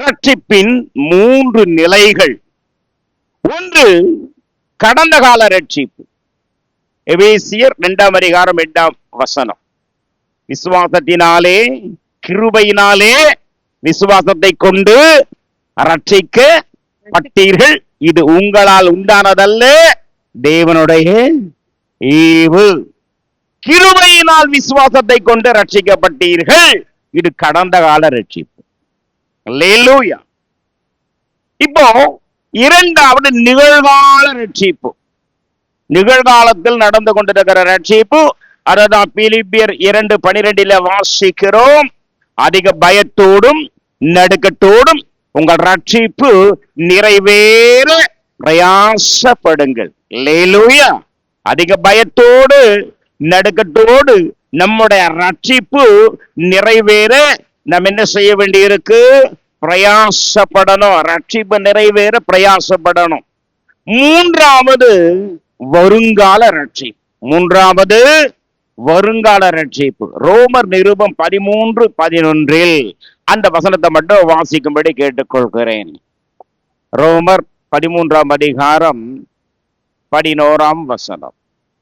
ரட்சிப்பின் 3 நிலைகள். ஒன்று கடந்த கால ரட்சிப்பு. எபேசியர் 2ஆம் அதிகாரம் 8ஆம் வசனம். விசுவாசத்தினாலே கிருபையினாலே விசுவாசத்தை கொண்டு ரட்சிக்கப்பட்டீர்கள். இது உங்களால் உண்டானதல்ல, தேவனுடைய ஈவு. கிருபையினால் விசுவாசத்தை கொண்டு ரட்சிக்கப்பட்டீர்கள். இது கடந்த கால ரட்சிப்பு. அல்லேலூயா. இப்போ இரண்டாவது நிகழ்கால ரட்சிப்பு. நிகழ்காலத்தில் நடந்து கொண்டிருக்கிற ரட்சிப்பு. அதுதான் பிலிப்பியர் 2:12 வாசிக்கிறோம். அதிக பயத்தோடும் நடுக்கத்தோடும் உங்கள் ரட்சிப்பு நிறைவேற பிரயாசப்படுங்கள். அல்லேலூயா. அதிக பயத்தோடு நடுக்கத்தோடு நம்முடைய ரட்சிப்பு நிறைவேற நாம் என்ன செய்ய வேண்டியிருக்கு? பிரயாசப்படணும். ரட்சிப்பு நிறைவேற பிரயாசப்படணும். மூன்றாவது வருங்கால ரட்சிப்பு. மூன்றாவது வருங்கால ரட்சிப்பு. ரோமர் நிருபம் 13:11 அந்த வசனத்தை மட்டும் வாசிக்கும்படி கேட்டுக்கொள்கிறேன். ரோமர் 13ஆம் அதிகாரம் 11ஆம் வசனம்.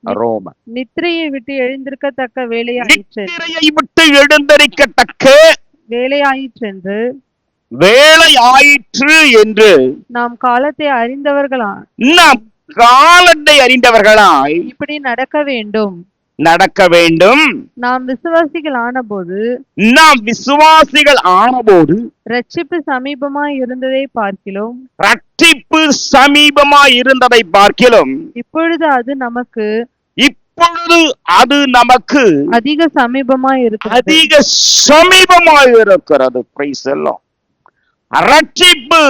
ரோமர். நித்திரையை விட்டு எழுந்திருக்கத்தக்க வேலையாயிற்று. நித்திரையை விட்டு எழுந்திருக்கத்தக்க வேலையாயிற்றென்று வேலையாயிற்று என்று நாம் காலத்தை அறிந்தவர்களாய் நாம் காலத்தை அறிந்தவர்களாய் இப்படி நடக்க வேண்டும். நாம் விசுவாசிகள் ஆனபோது ரட்சிப்பு சமீபமாய் இருந்ததை பார்க்கிலும் இப்பொழுது அது நமக்கு அதிக சமீபமாய் இருக்கிறது. Praise the Lord. ரட்சிப்பு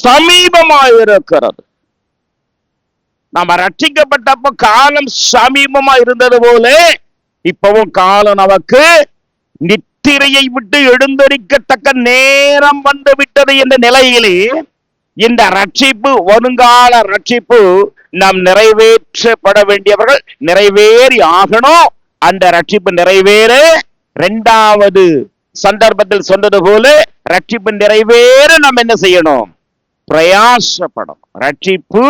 சமீபமாய் இருக்கிறது. நாம ரட்சிக்கப்பட்டப்ப காலம் சமீபமா இருந்தது போல இப்பவும் காலம் நமக்கு நித்திரையை விட்டு எழுந்தரிக்கத்தக்க நேரம் வந்து விட்டது என்ற நிலையிலே இந்த ரட்சிப்பு, வருங்கால ரட்சிப்பு நாம் நிறைவேற்றப்பட வேண்டியவர்கள், நிறைவேறி ஆகணும். அந்த ரட்சிப்பு நிறைவேற இரண்டாவது சந்தர்ப்பத்தில் சொன்னது போல ரட்சிப்பு நிறைவேற நாம் என்ன செய்யணும்? பிரயாசப்படணும். ரட்சிப்பு